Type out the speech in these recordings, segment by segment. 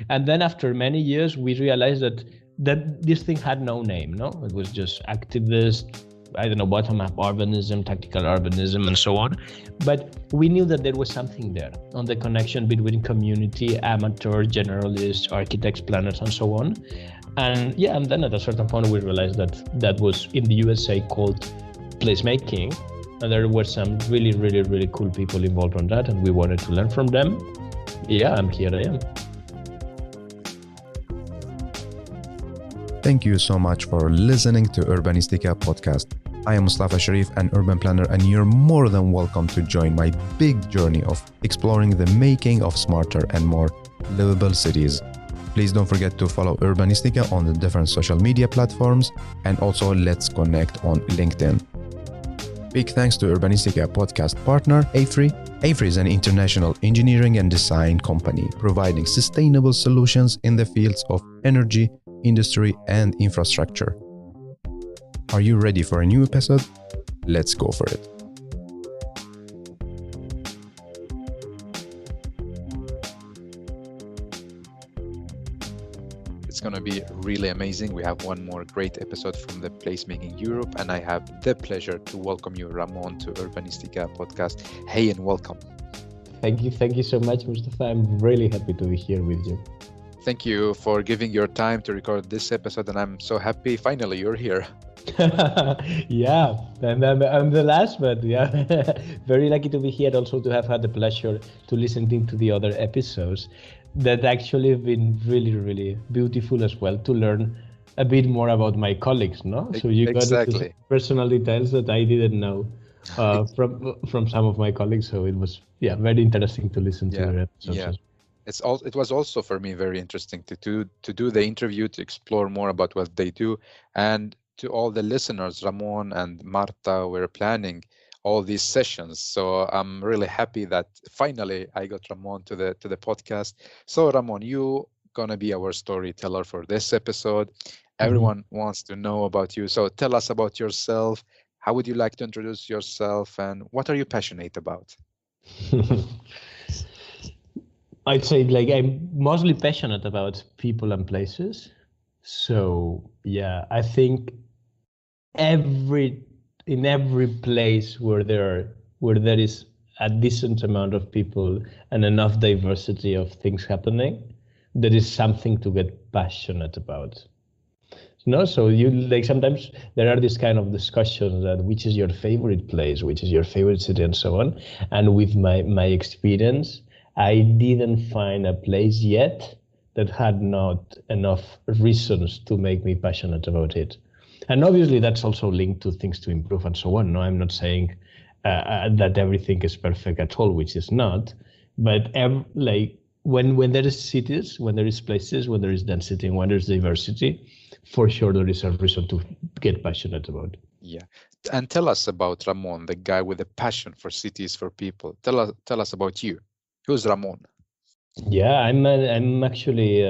And then after many years, we realized that this thing had no name, no? It was just activist, I don't know, bottom-up urbanism, tactical urbanism, and so on. But we knew that there was something there on the connection between community, amateur, generalists, architects, planners, and so on. And then at a certain point, we realized that was in the USA called placemaking. And there were some really, really, really cool people involved on that, and we wanted to learn from them. And here I am. Thank you so much for listening to Urbanistica podcast. I am Mustafa Sharif, an urban planner, and you're more than welcome to join my big journey of exploring the making of smarter and more livable cities. Please don't forget to follow Urbanistica on the different social media platforms, and also let's connect on LinkedIn. Big thanks to Urbanistica podcast partner AIVP. AIVP is an international engineering and design company providing sustainable solutions in the fields of energy, industry, and infrastructure. Are you ready for a new episode? Let's go for it. It's going to be really amazing. We have one more great episode from the Placemaking Europe, and I have the pleasure to welcome you, Ramon, to Urbanistica podcast. Hey, and welcome. Thank you so much, Mustafa. I'm really happy to be here with you. Thank you for giving your time to record this episode, and I'm so happy finally you're here. Yeah, and I'm the last, but very lucky to be here. Also to have had the pleasure to listen to the other episodes that actually have been really, really beautiful as well, to learn a bit more about my colleagues, no? So you got into personal details that I didn't know from some of my colleagues. So it was very interesting to listen to your episodes. Yeah. It was also for me very interesting to do the interview, to explore more about what they do. And to all the listeners, Ramon and Marta were planning all these sessions. So I'm really happy that finally I got Ramon to the podcast. So Ramon, you gonna be our storyteller for this episode. Everyone wants to know about you. So tell us about yourself. How would you like to introduce yourself, and what are you passionate about? I'd say I'm mostly passionate about people and places. So I think in every place where there is a decent amount of people and enough diversity of things happening, there is something to get passionate about. No, so you sometimes there are these kind of discussions that which is your favorite place, which is your favorite city, and so on. And with my experience, I didn't find a place yet that had not enough reasons to make me passionate about it. And obviously that's also linked to things to improve and so on. No, I'm not saying that everything is perfect at all, which is not. But when there is cities, when there is places, when there is density, and when there's diversity, for sure there is a reason to get passionate about. Yeah, and tell us about Ramon, the guy with a passion for cities, for people. Tell us about you. Who's Ramon? Yeah, I'm actually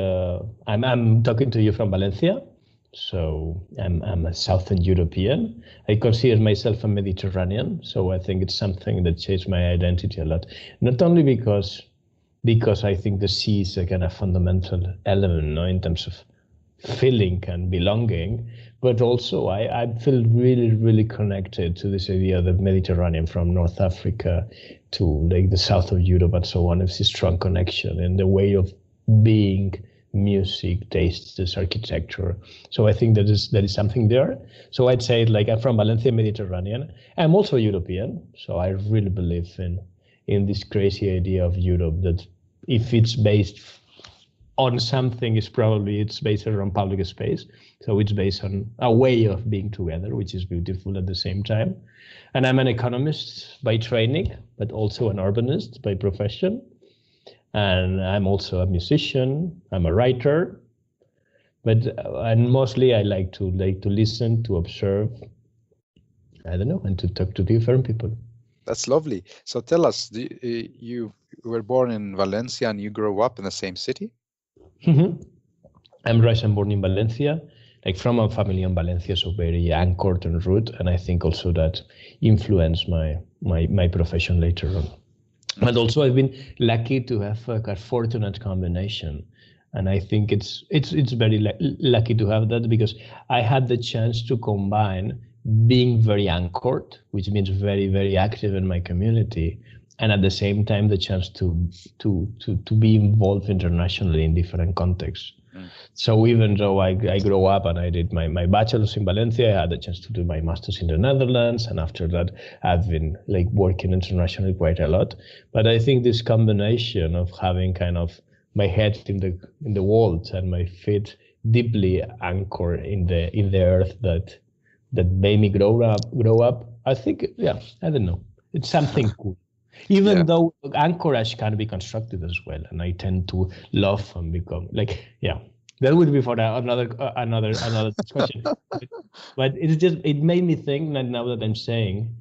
I'm talking to you from Valencia. So I'm a Southern European. I consider myself a Mediterranean. So I think it's something that shapes my identity a lot. Not only because I think the sea is a kind of fundamental element, in terms of feeling and belonging, but also I feel really, really connected to this idea of the Mediterranean, from North Africa to the south of Europe and so on. It's a strong connection in the way of being, music, tastes, architecture. So I think there is something there. So I'd say I'm from Valencia, Mediterranean. I'm also European. So I really believe in this crazy idea of Europe, that if it's based on something, it's based around public space. So it's based on a way of being together, which is beautiful at the same time. And I'm an economist by training, but also an urbanist by profession. And I'm also a musician. I'm a writer, and mostly I like to listen, to observe, and to talk to different people. That's lovely. So tell us, you were born in Valencia and you grew up in the same city? Mm-hmm. I'm raised and born in Valencia, from a family in Valencia, so very anchored and root, and I think also that influenced my profession later on. But also I've been lucky to have a fortunate combination. And I think it's very lucky to have that, because I had the chance to combine being very anchored, which means very, very active in my community, and at the same time the chance to be involved internationally in different contexts. So even though I grew up and I did my bachelor's in Valencia, I had the chance to do my master's in the Netherlands, and after that I've been like working internationally quite a lot. But I think this combination of having kind of my head in the world and my feet deeply anchored in the earth that made me grow up, I think, yeah, I don't know, it's something cool. Even though anchorage can be constructed as well, and I tend to love and become like, that would be for another discussion. But it made me think that now that I'm saying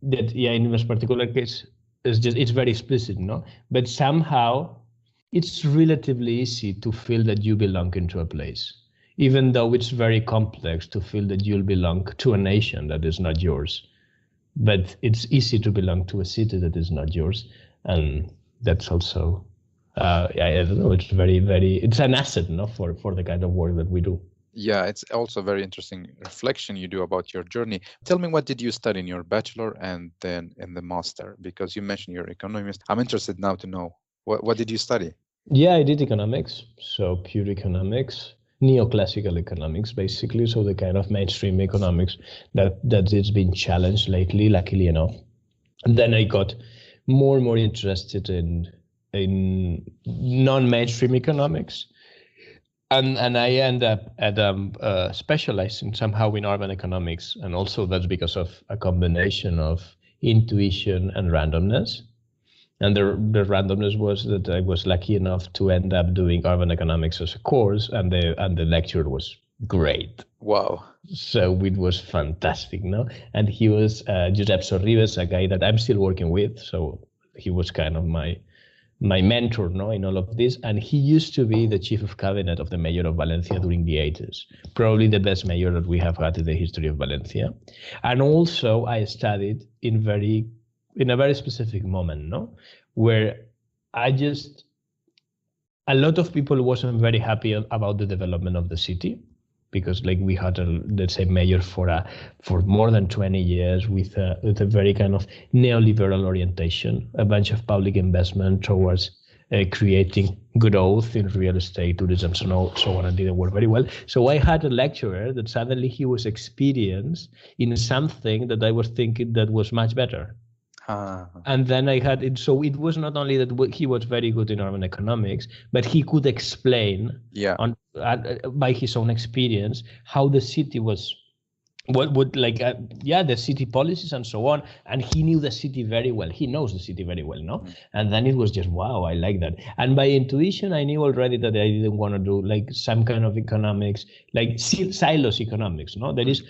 that, in this particular case, it's very explicit, no? But somehow it's relatively easy to feel that you belong into a place, even though it's very complex to feel that you'll belong to a nation that is not yours. But it's easy to belong to a city that is not yours, and that's also, I don't know. It's very, very. It's an asset, no, for the kind of work that we do. Yeah, it's also very interesting reflection you do about your journey. Tell me, what did you study in your bachelor and then in the master? Because you mentioned you're economist. I'm interested now to know what did you study? Yeah, I did economics, so pure economics. Neoclassical economics, basically, so the kind of mainstream economics that it's been challenged lately, luckily enough. And then I got more and more interested in non-mainstream economics, and I end up specializing somehow in urban economics, and also that's because of a combination of intuition and randomness. And the randomness was that I was lucky enough to end up doing urban economics as a course, and the lecture was great. Wow! So it was fantastic, no? And he was Josep Sorribes, a guy that I'm still working with. So he was kind of my mentor, no, in all of this. And he used to be the chief of cabinet of the mayor of Valencia during the 80s, probably the best mayor that we have had in the history of Valencia. And also I studied in a very specific moment, no, where a lot of people wasn't very happy about the development of the city, because like we had let's say mayor for more than 20 years with a very kind of neoliberal orientation, a bunch of public investment towards creating growth in real estate, tourism, so on, and didn't work very well. So I had a lecturer that suddenly he was experienced in something that I was thinking that was much better. And then I had it. So it was not only that he was very good in urban economics, but he could explain by his own experience how the city was, the city policies and so on. And he knew the city very well. He knows the city very well, no? And then it was just, wow, I like that. And by intuition, I knew already that I didn't want to do like some kind of economics, like silos economics, no? There is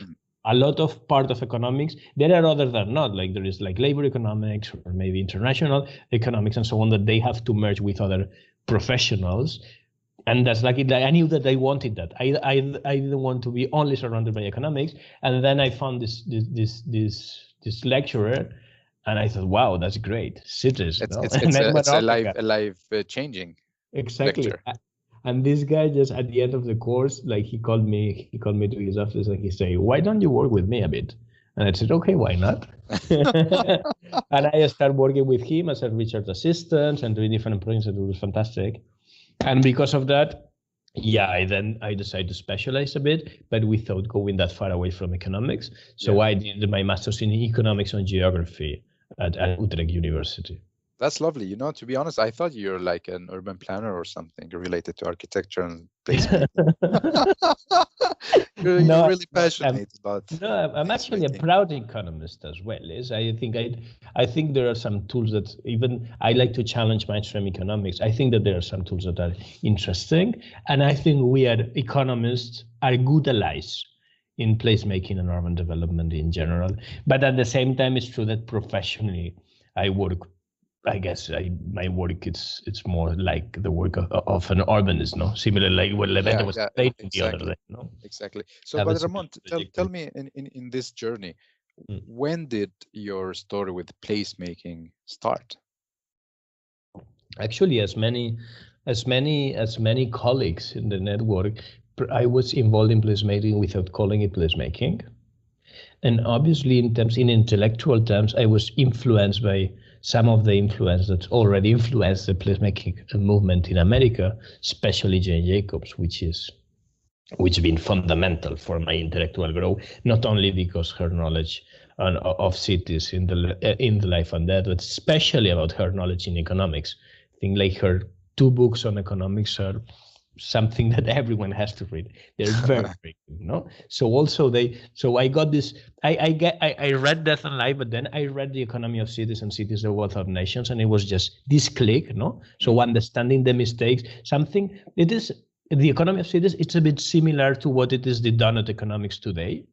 a lot of part of economics. There are others that are not, like there is like labor economics or maybe international economics and so on, that they have to merge with other professionals. And that's like I knew that I wanted that. I didn't want to be only surrounded by economics. And then I found this lecturer, and I thought, wow, that's great. Cities. It's a life changing. Exactly. Lecture. And this guy just at the end of the course, like he called me to his office and he said, why don't you work with me a bit? And I said, okay, why not? And I started working with him as a research assistant and doing different projects, and it was fantastic. And because of that, I decided to specialize a bit, but without going that far away from economics. So I did my master's in economics and geography at Utrecht University. That's lovely. You know, to be honest, I thought you're like an urban planner or something related to architecture and placemaking. You're really passionate about. No, I'm actually a proud economist as well. I think there are some tools that even I like to challenge mainstream economics. I think that there are some tools that are interesting, and I think we economists are good allies in placemaking and urban development in general. But at the same time, it's true that professionally I work. I guess my work it's more like the work of an urbanist, no? Similar like what Levente was saying the other day, no? Exactly. So, but Ramon, tell me in this journey, when did your story with placemaking start? Actually, as many as many colleagues in the network, I was involved in placemaking without calling it placemaking. And obviously, in intellectual terms, I was influenced by some of the influence that's already influenced the placemaking movement in America, especially Jane Jacobs, which has been fundamental for my intellectual growth, not only because her knowledge of cities in the life and death, but especially about her knowledge in economics. I think like her 2 books on economics are something that everyone has to read. They're very, very good, no? So also I got this, I read Death and Life, but then I read The Economy of Cities and Cities, the Wealth of Nations, and it was just this click, no? So understanding the mistakes, it is, The Economy of Cities, it's a bit similar to what it is the Donut economics today.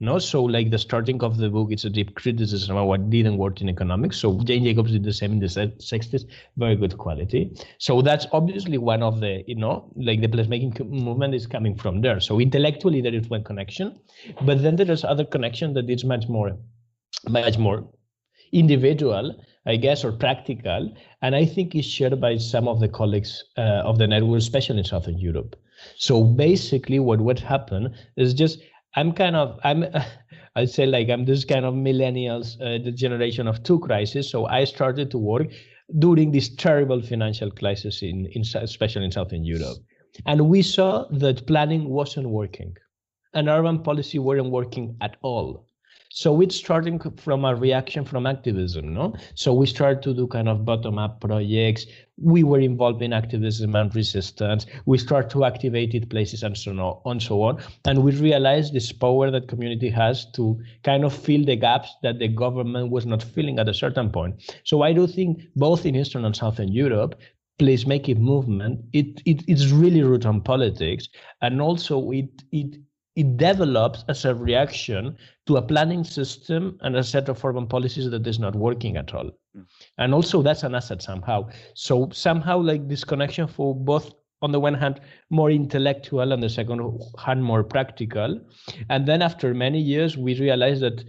No, so like the starting of the book, it's a deep criticism of what didn't work in economics. So Jane Jacobs did the same in the 60s, very good quality. So that's obviously one of the, like the placemaking movement is coming from there. So intellectually there is one connection, but then there is other connection that is much more individual, I guess, or practical. And I think is shared by some of the colleagues of the network, especially in Southern Europe. So basically what happened is just, I'm I'd say like I'm this kind of millennials, the generation of 2 crises. So I started to work during this terrible financial crisis especially in Southern Europe. And we saw that planning wasn't working and urban policy weren't working at all. So it's starting from a reaction from activism, no? So we started to do kind of bottom-up projects. We were involved in activism and resistance. We started to activate it places and so on. And we realized this power that community has to kind of fill the gaps that the government was not filling at a certain point. So I do think both in Eastern and Southern Europe, placemaking movement, it's really rooted on politics, and also it develops as a reaction to a planning system and a set of urban policies that is not working at all. And also that's an asset somehow. So somehow like this connection for both, on the one hand, more intellectual, and the second hand, more practical. And then after many years, we realized that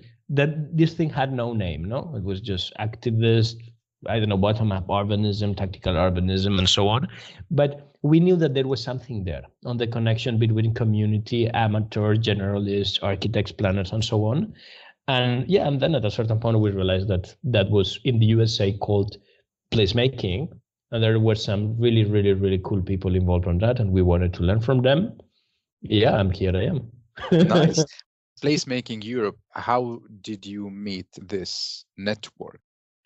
this thing had no name, no? It was just activist, bottom-up urbanism, tactical urbanism, and so on. But we knew that there was something there on the connection between community, amateur, generalists, architects, planners, and so on. And then at a certain point, we realized that was in the USA called placemaking. And there were some really, really, really cool people involved on that, and we wanted to learn from them. Yeah, here I am. Nice. Placemaking Europe, how did you meet this network?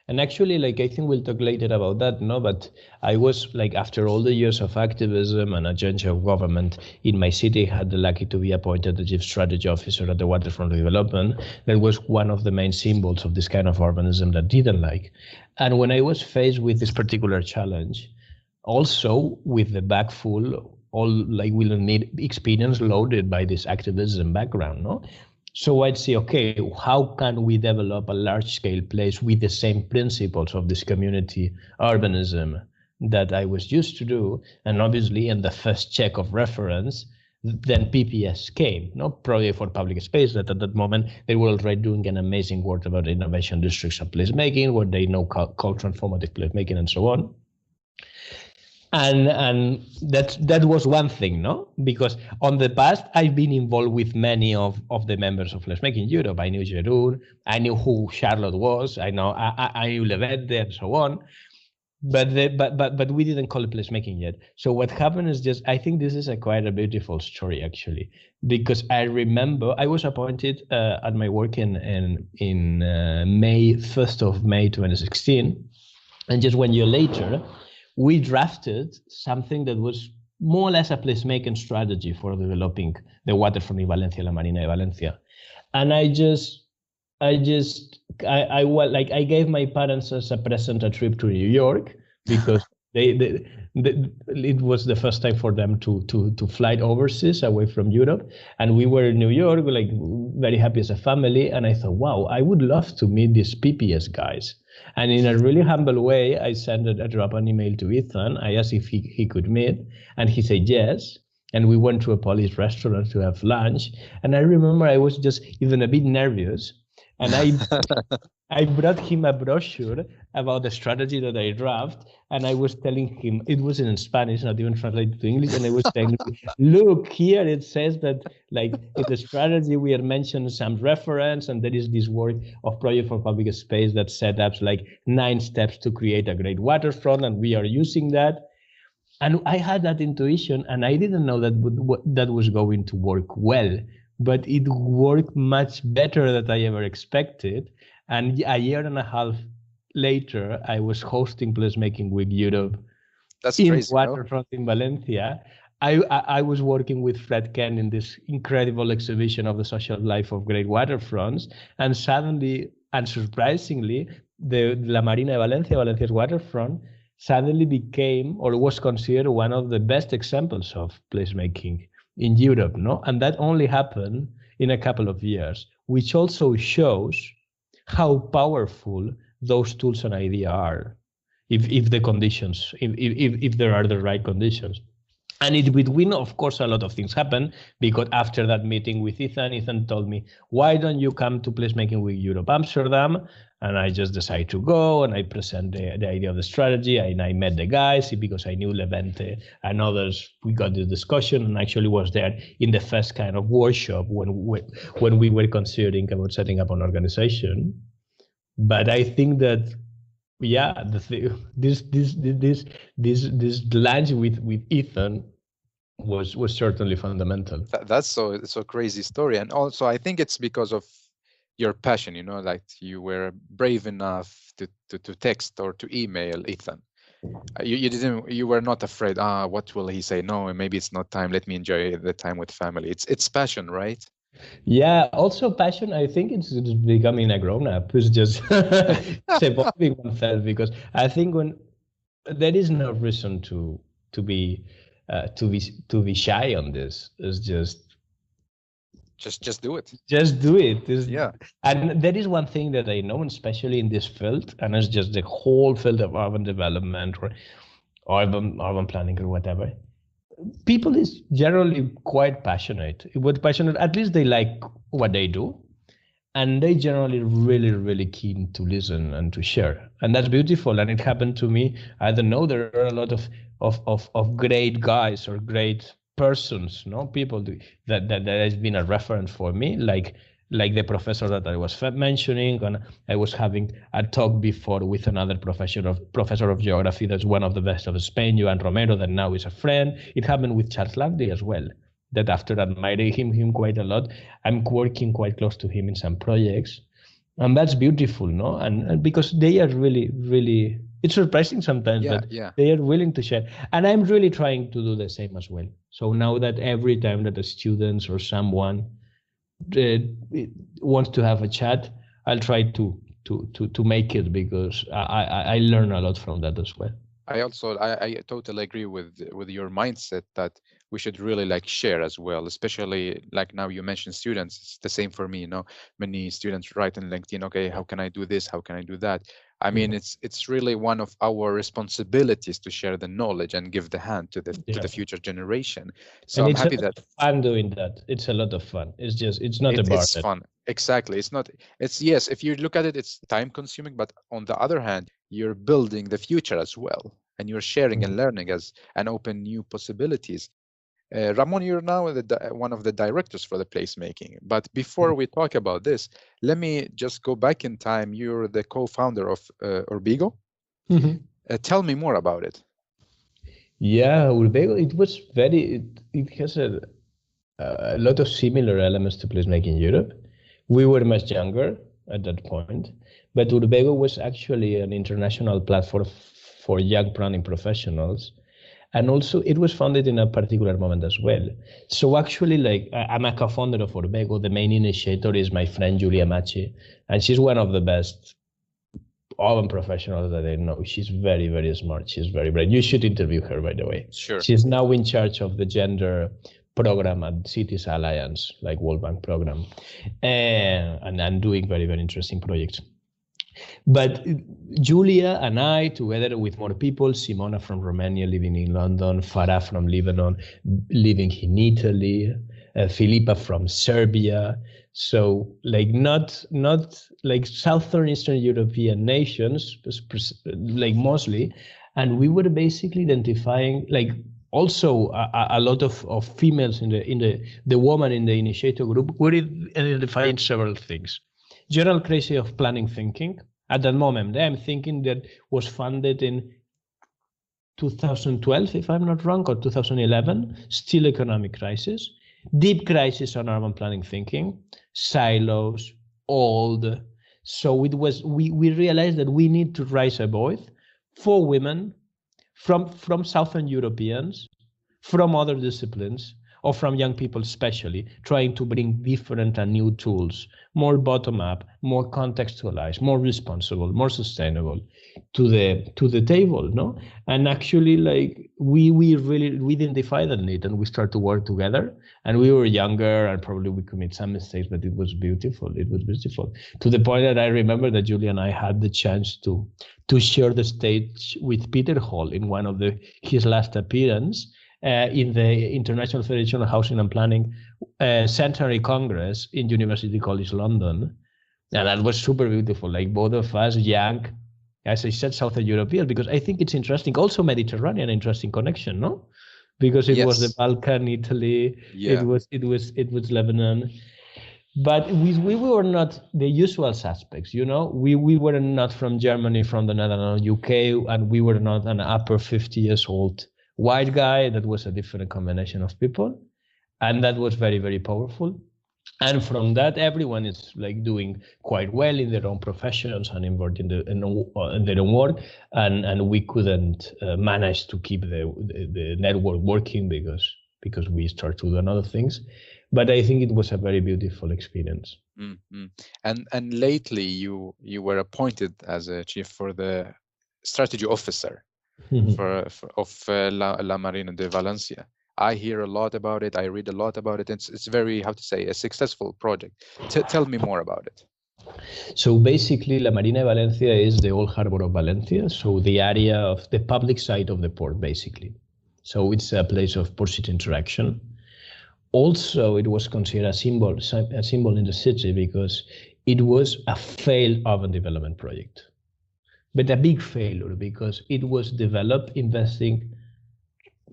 And actually, like, I think we'll talk later about that, no? But I was, like, after all the years of activism and a change of government in my city, I had the lucky to be appointed the chief strategy officer at the waterfront redevelopment. That was one of the main symbols of this kind of urbanism that didn't like. And when I was faced with this particular challenge, also with the bag full, all like we'll need experience loaded by this activism background, no? So I'd say, okay, how can we develop a large-scale place with the same principles of this community urbanism that I was used to do? And obviously, in the first check of reference, then PPS came, no? Project for Public Space, that at that moment, they were already doing an amazing work about innovation districts and placemaking, where they know cultural formative placemaking and so on. And that was one thing, no? Because on the past, I've been involved with many of the members of Placemaking Europe. I knew Jeroen, I knew who Charlotte was, I knew Levette and so on. But we didn't call it placemaking yet. So what happened is just, I think this is quite a beautiful story actually, because I remember I was appointed at my work in May 1st of May 2016, and just 1 year later, we drafted something that was more or less a placemaking strategy for developing the waterfront in Valencia, La Marina de València. And I gave my parents as a present a trip to New York, because it was the first time for them to fly overseas away from Europe. And we were in New York, like very happy as a family. And I thought, wow, I would love to meet these PPS guys. And in a really humble way, I dropped an email to Ethan. I asked if he could meet, and he said yes. And we went to a Polish restaurant to have lunch. And I remember I was just even a bit nervous. And I brought him a brochure about the strategy that I draft, and I was telling him, it was in Spanish, not even translated to English, and I was saying, look, here it says that, like, in the strategy we are mentioning some reference, and there is this work of Project for Public Space that set up like 9 steps to create a great waterfront, and we are using that. And I had that intuition, and I didn't know that that was going to work well, but it worked much better than I ever expected. And a year and a half later, I was hosting Placemaking Week Europe in Waterfront in Valencia. I was working with Fred Kent in this incredible exhibition of the social life of great waterfronts. And suddenly, and surprisingly, the La Marina de Valencia, Valencia's waterfront, suddenly became or was considered one of the best examples of placemaking in Europe, no? And that only happened in a couple of years, which also shows how powerful those tools and ideas are, if the conditions, if there are the right conditions. And in between, of course, a lot of things happen, because after that meeting with Ethan told me, why don't you come to Placemaking Week Europe Amsterdam? And I just decided to go, and I present the idea of the strategy, and I met the guys because I knew Levente and others. We got the discussion, and actually was there in the first kind of workshop when we were considering about setting up an organization. But I think that, yeah, this lunch with Ethan was certainly fundamental. That's so crazy story, and also I think it's because of your passion, you know, like you were brave enough to text or to email Ethan. You were not afraid. What will he say? No, maybe it's not time. Let me enjoy the time with family. It's passion, right? Yeah, also passion. I think it's becoming a grown-up. It's just it's evolving oneself, because I think when there is no reason to be shy on this. It's just do it. Just do it. Yeah. And there is one thing that I know, especially in this field, and it's just the whole field of urban development or urban planning or whatever. People is generally quite passionate. At least they like what they do, and they generally really, really keen to listen and to share. And that's beautiful. And it happened to me. I don't know, there are a lot of great guys or great persons, no, people that has been a reference for me, like the professor that I was mentioning, and I was having a talk before with another professor of geography that's one of the best of Spain, Joan Romero, that now is a friend. It happened with Charles Langley as well, that after admiring him quite a lot, I'm working quite close to him in some projects. And that's beautiful, no? And because they are really, really, it's surprising sometimes, but they are willing to share. And I'm really trying to do the same as well. So now that every time that the students or someone wants to have a chat, I'll try to make it, because I learn a lot from that as well. I totally agree with your mindset that we should really like share as well, especially like now you mentioned students. It's the same for me, you know, many students write in LinkedIn, okay, how can I do this? How can I do that? I mean, it's really one of our responsibilities to share the knowledge and give the hand to the future generation. So I'm happy that I'm doing that. It's a lot of fun. It's not about it's fun. Exactly. Yes, if you look at it, it's time consuming, but on the other hand, you're building the future as well, and you're sharing and learning and open new possibilities. Ramon, you're now one of the directors for the placemaking. But before we talk about this, let me just go back in time. You're the co-founder of Urbego. Tell me more about it. Yeah, Urbego, it has a lot of similar elements to Placemaking Europe. We were much younger at that point, but Urbego was actually an international platform for young planning professionals. And also it was founded in a particular moment as well. So actually, like, I'm a co-founder of Urbego. The main initiator is my friend Julia Machi, and she's one of the best urban professionals that I know. She's very, very smart. She's very bright. You should interview her, by the way. Sure. She's now in charge of the gender program at Cities Alliance, like World Bank program, and doing very, very interesting projects. But Julia and I, together with more people, Simona from Romania living in London, Farah from Lebanon living in Italy, Filipa from Serbia. So like not like Southern Eastern European nations, like mostly. And we were basically identifying like also a lot of females in the woman in the initiator group were identifying several things. General crisis of planning thinking. At that moment, I'm thinking that was funded in 2012, if I'm not wrong, or 2011, still economic crisis, deep crisis on urban planning thinking, silos, old. So it was, we realized that we need to raise a voice for women from Southern Europeans, from other disciplines, or from young people especially, trying to bring different and new tools, more bottom-up, more contextualized, more responsible, more sustainable to the table, no? And actually, like we identified that need and we start to work together. And we were younger and probably we commit some mistakes, but it was beautiful. It was beautiful to the point that I remember that Julia and I had the chance to share the stage with Peter Hall in one of his last appearance. In the International Federation of Housing and Planning Centenary Congress in University College London. And that was super beautiful, like both of us young, as I said, Southern European, because I think it's interesting, also Mediterranean interesting connection, no? Because it was the Balkan, Italy, it was Lebanon. But we were not the usual suspects, you know? We were not from Germany, from the Netherlands, UK, and we were not an upper 50 years old white guy. That was a different combination of people, and that was very, very powerful. And from that, everyone is like doing quite well in their own professions and involved in their own work, and we couldn't manage to keep the network working because we start to do other things. But I think it was a very beautiful experience. Mm-hmm. And lately you were appointed as a chief for the strategy officer of La Marina de València. I hear a lot about it. I read a lot about it. It's very, how to say, a successful project. Tell me more about it. So basically, La Marina de València is the old harbor of Valencia. So the area of the public side of the port, basically. So it's a place of port-city interaction. Also, it was considered a symbol in the city because it was a failed urban development project. But a big failure because it was developed investing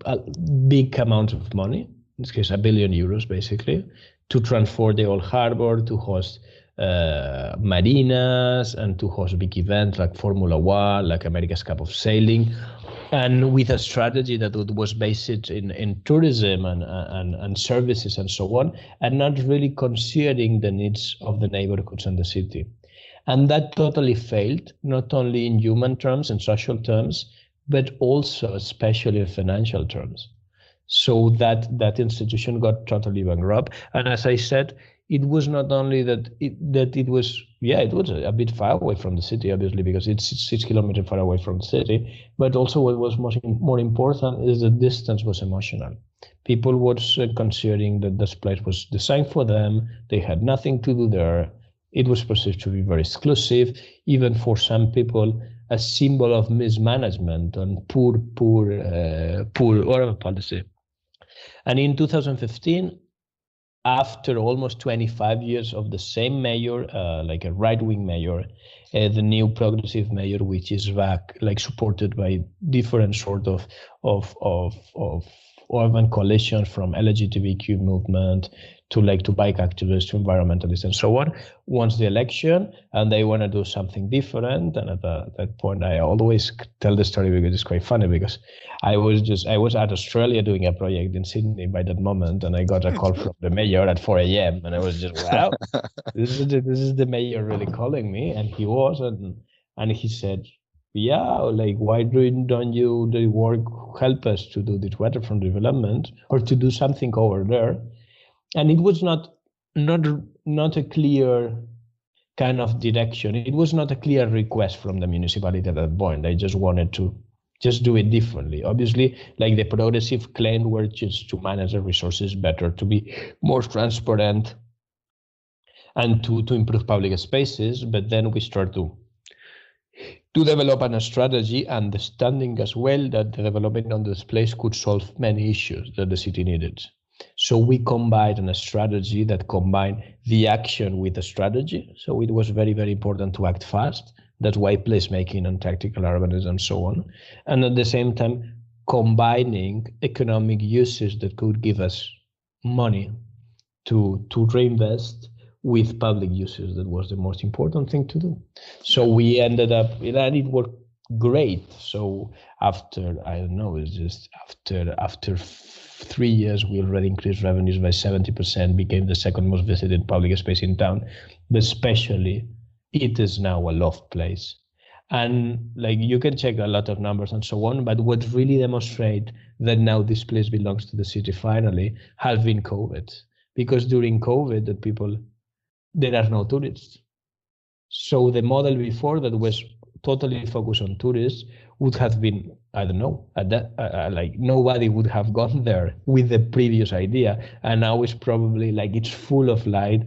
a big amount of money, in this case, €1 billion basically, to transform the old harbor, to host marinas and to host big events like Formula One, like America's Cup of Sailing, and with a strategy that was based in tourism and services and so on, and not really considering the needs of the neighborhoods and the city. And that totally failed, not only in human terms and social terms, but also especially in financial terms. So that institution got totally bankrupt. And as I said, it was not only that it was a bit far away from the city, obviously, because it's 6 kilometers far away from the city, but also what was more important is the distance was emotional. People were considering that this place was designed for them. They had nothing to do there. It was perceived to be very exclusive, even for some people, a symbol of mismanagement and poor urban policy. And in 2015, after almost 25 years of the same mayor, like a right-wing mayor, the new progressive mayor, which is back, like supported by different sort of urban coalitions from LGBTQ movement to bike activists, to environmentalists, and so on, wants the election, and they want to do something different. And at that point, I always tell the story because it's quite funny, because I was at Australia doing a project in Sydney by that moment, and I got a call from the mayor at 4 a.m. and I was just, wow, this is the mayor really calling me. And he was, and he said, yeah, like, why don't you do work, help us to do this waterfront development or to do something over there? And it was not a clear kind of direction. It was not a clear request from the municipality at that point. They just wanted to just do it differently. Obviously, like the progressive claim were just to manage the resources better, to be more transparent, and to improve public spaces. But then we start to develop a strategy, understanding as well that the development on this place could solve many issues that the city needed. So we combined a strategy that combined the action with the strategy. So it was very, very important to act fast. That's why placemaking and tactical urbanism and so on. And at the same time, combining economic uses that could give us money to reinvest with public uses. That was the most important thing to do. So we ended up, and it worked great. So after, I don't know, it's just after 3 years, we already increased revenues by 70%, became the second most visited public space in town, but especially it is now a loved place. And like you can check a lot of numbers and so on, but what really demonstrate that now this place belongs to the city finally has been COVID. Because during COVID, there are no tourists. So the model before that was totally focused on tourists would have been, I don't know, like nobody would have gone there with the previous idea. And now it's probably like it's full of life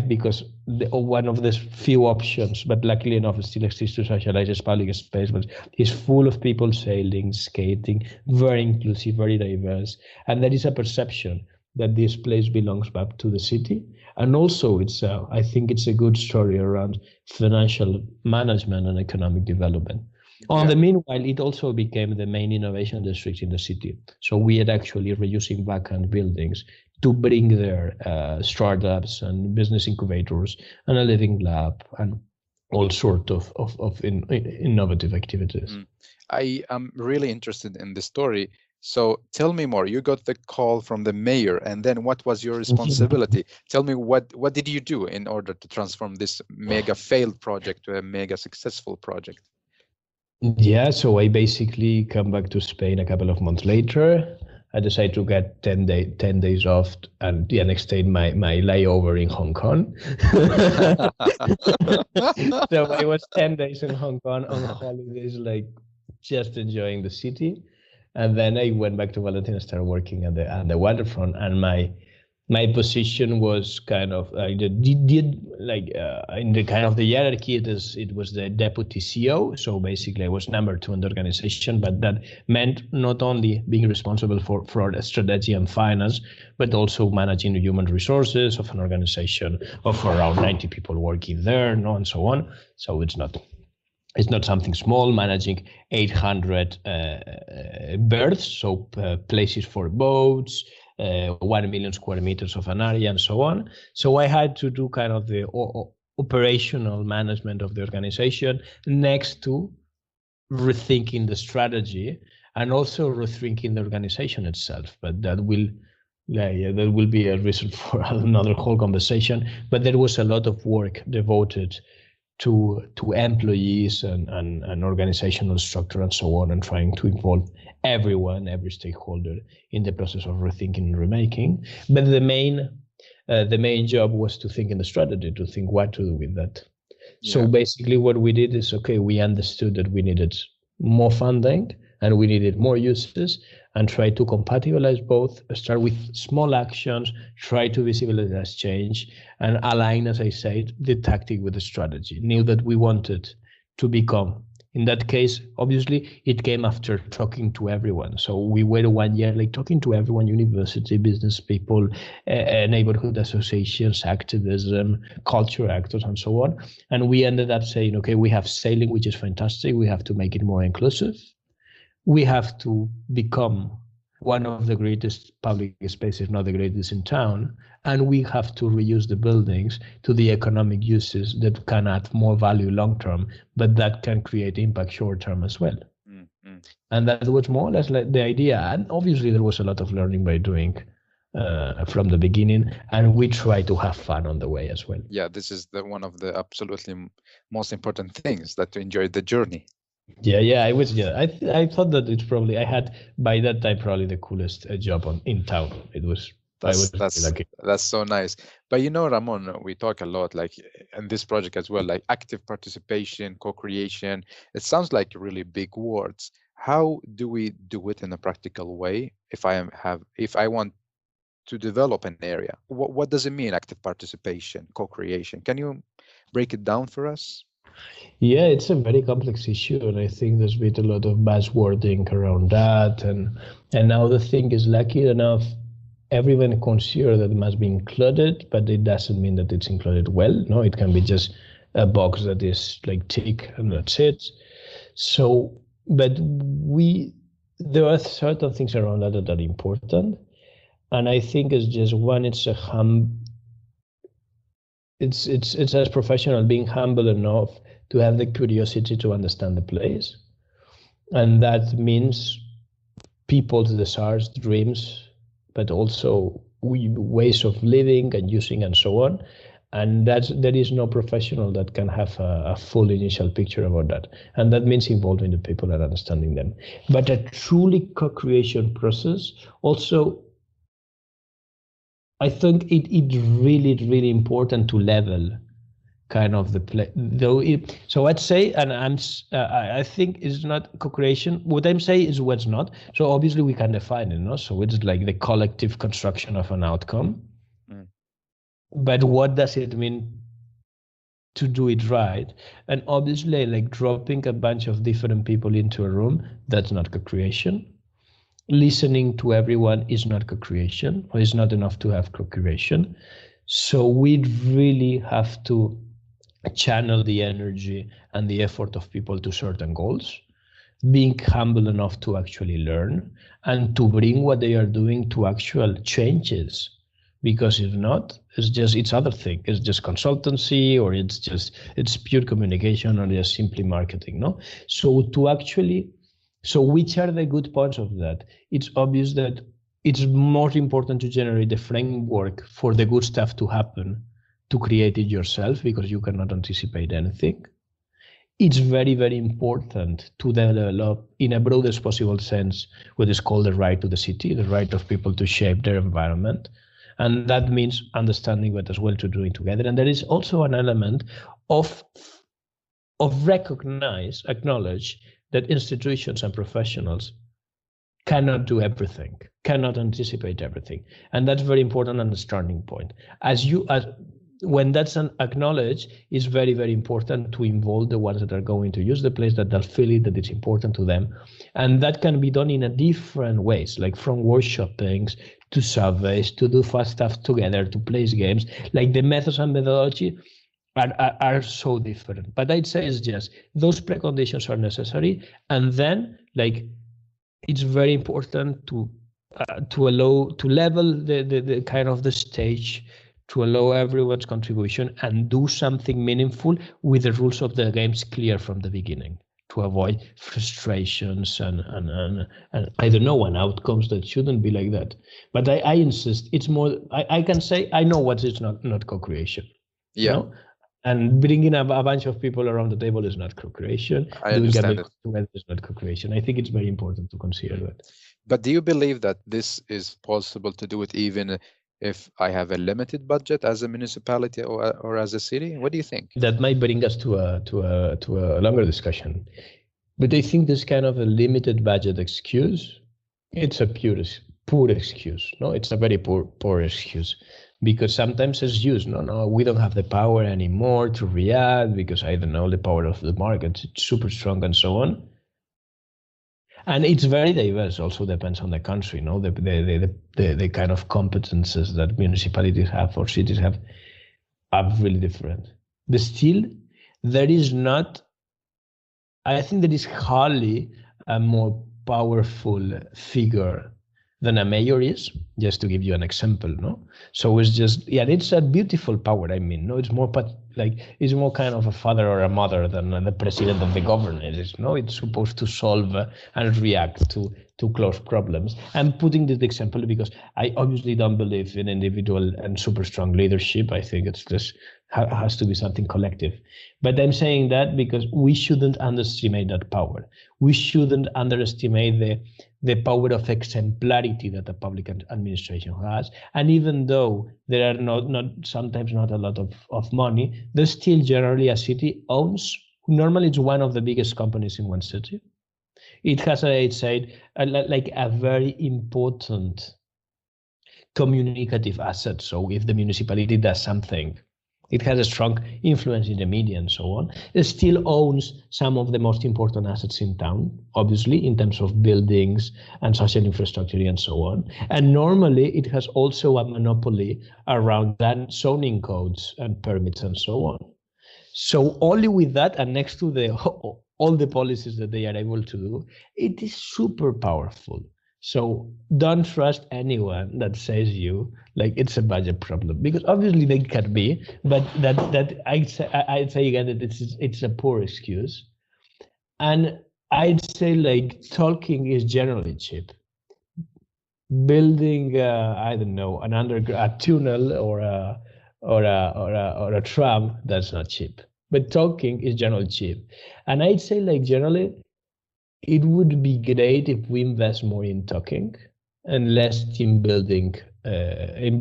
because one of the few options, but luckily enough, it still exists to socialize as public space, but it's full of people sailing, skating, very inclusive, very diverse. And there is a perception that this place belongs back to the city. And also I think it's a good story around financial management and economic development. On the meanwhile, it also became the main innovation district in the city. So we had actually reusing vacant buildings to bring there startups and business incubators and a living lab and all sorts of innovative activities. I am really interested in the story. So tell me more. You got the call from the mayor, and then what was your responsibility? Tell me what did you do in order to transform this mega failed project to a mega successful project? Yeah, so I basically come back to Spain a couple of months later. I decided to get 10 days off and extend my layover in Hong Kong. So I was 10 days in Hong Kong on holidays, like just enjoying the city. And then I went back to Valencia and started working at the waterfront. And my position was kind of in the kind of the hierarchy. It was the deputy CEO. So basically, I was number 2 in the organization. But that meant not only being responsible for strategy and finance, but also managing the human resources of an organization of around 90 people working there, and so on. So it's not something small, managing 800 berths, so places for boats, 1 million square meters of an area, and so on. So I had to do kind of the operational management of the organization next to rethinking the strategy and also rethinking the organization itself. But that will be a reason for another whole conversation. But there was a lot of work devoted to employees and organizational structure and so on, and trying to involve every stakeholder in the process of rethinking and remaking. But the main job was to think in the strategy, to think what to do with that. Yeah. So basically what we did is, we understood that we needed more funding and we needed more uses, and try to compatibilize both, start with small actions, try to visualize change, and align, as I said, the tactic with the strategy. Knew that we wanted to become, in that case, obviously, it came after talking to everyone. So we were 1 year talking to everyone, university, business people, neighborhood associations, activism, culture actors, and so on. And we ended up saying, we have sailing, which is fantastic. We have to make it more inclusive. We have to become one of the greatest public spaces, not the greatest in town, and we have to reuse the buildings to the economic uses that can add more value long-term, but that can create impact short-term as well. Mm-hmm. And that was more or less the idea. And obviously there was a lot of learning by doing from the beginning, and we try to have fun on the way as well. Yeah, this is one of the absolutely most important things, that to enjoy the journey. Yeah, I was. Yeah, I thought that it's probably, I had by that time probably the coolest job in town. It was. That's lucky. That's so nice. But Ramon, we talk a lot in this project as well, active participation, co-creation. It sounds like really big words. How do we do it in a practical way? If I want to develop an area, what does it mean? Active participation, co-creation. Can you break it down for us? Yeah, it's a very complex issue, and I think there's been a lot of buzzwording around that. And now the thing is, lucky enough, everyone considers that it must be included, but it doesn't mean that it's included well. No, it can be just a box that is like tick and that's it. So, but there are certain things around that are important. And I think it's just one, it's as professional being humble enough to have the curiosity to understand the place. And that means people's desires, dreams, but also ways of living and using and so on. And there is no professional that can have a full initial picture about that. And that means involving the people and understanding them. But a truly co-creation process also, I think it's really important to level kind of the play. So I'd say, and I think it's not co-creation. What I'm saying is what's not. So obviously we can define it, no? So it's like the collective construction of an outcome. But what does it mean to do it right? And obviously, like dropping a bunch of different people into a room, that's not co-creation. Listening to everyone is not co-creation, or is not enough to have co-creation. So we really have to channel the energy and the effort of people to certain goals, being humble enough to actually learn and to bring what they are doing to actual changes. Because if not, it's other thing. It's just consultancy, or it's pure communication, or just simply marketing, no? So which are the good points of that? It's obvious that it's more important to generate the framework for the good stuff to happen, to create it yourself, because you cannot anticipate anything. It's very, very important to develop, in a broadest possible sense, what is called the right to the city, the right of people to shape their environment. And that means understanding what as well to doing together. And there is also an element of acknowledge that institutions and professionals cannot do everything, cannot anticipate everything. And that's very important and a starting point. When that's acknowledged, it's very, very important to involve the ones that are going to use the place, that they'll feel it, that it's important to them. And that can be done in a different ways, like from workshoppings to surveys, to do fast stuff together, to place games. Like the methods and methodology are so different. But I'd say it's just those preconditions are necessary. And then like it's very important to level the kind of the stage, to allow everyone's contribution and do something meaningful with the rules of the games clear from the beginning, to avoid frustrations and I don't know, and outcomes that shouldn't be like that. But I insist, it's more, I can say, I know what is not co-creation. Yeah. You know? And bringing a bunch of people around the table is not co-creation. I understand it. Together is not co-creation. I think it's very important to consider that. But do you believe that this is possible to do it even if I have a limited budget as a municipality or as a city? What do you think? That might bring us to a longer discussion. But I think this kind of a limited budget excuse, it's a poor excuse. No, it's a very poor excuse, because sometimes it's used. No, we don't have the power anymore to react because I don't know, the power of the market, it's super strong and so on. And it's very diverse. Also depends on the country. No, the kind of competences that municipalities have or cities have are really different. But still, there is not. I think there is hardly a more powerful figure than a mayor is. Just to give you an example, no. So it's just it's a beautiful power. I mean, no, it's more it's more kind of a father or a mother than the president of the government. It's supposed to solve and react to close problems. I'm putting this example because I obviously don't believe in individual and super strong leadership. I think it's just has to be something collective. But I'm saying that because we shouldn't underestimate that power. We shouldn't underestimate the power of exemplarity that the public administration has. And even though there are sometimes not a lot of money, there's still generally a city owns, normally it's one of the biggest companies in one city. It has, I'd say, like a very important communicative asset. So if the municipality does something, It has a strong influence in the media and so on. It still owns some of the most important assets in town, obviously, in terms of buildings and social infrastructure and so on. And normally it has also a monopoly around zoning codes and permits and so on. So only with that, and next to all the policies that they are able to do, it is super powerful. So don't trust anyone that says like it's a budget problem, because obviously they can be, but that I'd say again that it's a poor excuse. And I'd say like talking is generally cheap. Building I don't know, a tunnel or a tram, that's not cheap. But talking is generally cheap. And I'd say like generally it would be great if we invest more in talking and less in building in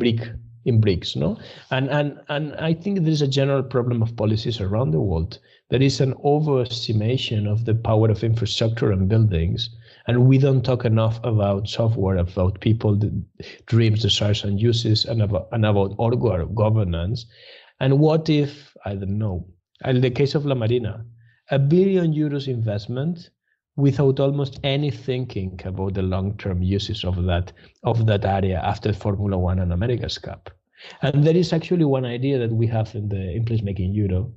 bricks, no? And I think there is a general problem of policies around the world. There is an overestimation of the power of infrastructure and buildings, and we don't talk enough about software, about people, dreams, desires, and uses, and about org governance. And what if, I don't know, in the case of La Marina, €1 billion investment without almost any thinking about the long-term uses of that area after Formula One and America's Cup. And there is actually one idea that we have in Placemaking Europe,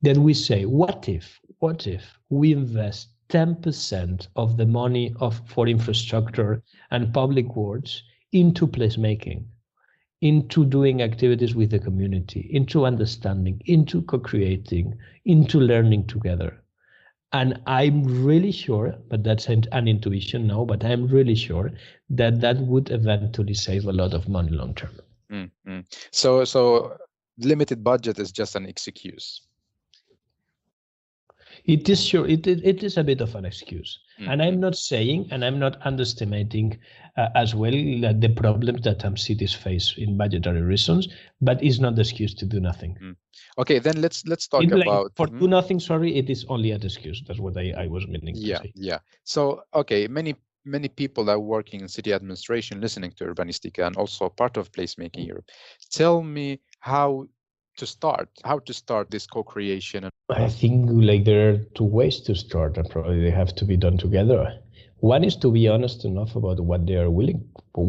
that we say, what if we invest 10% of the money for infrastructure and public works into placemaking, into doing activities with the community, into understanding, into co-creating, into learning together. And I'm really sure, but that's an intuition now, but I'm really sure that would eventually save a lot of money long term. Mm-hmm. So limited budget is just an excuse. It is sure. It is a bit of an excuse. Mm-hmm. And I'm not saying, and I'm not underestimating as well the problems that some cities face in budgetary reasons, but it's not the excuse to do nothing. Mm-hmm. Okay, then let's talk about do nothing. Sorry, it is only an excuse. That's what I was meaning to say. Yeah. So okay, many people are working in city administration, listening to Urbanistica, and also part of Placemaking Europe. Tell me how to start this co-creation. I think like there are two ways to start, and probably they have to be done together. One is to be honest enough about what they are willing, the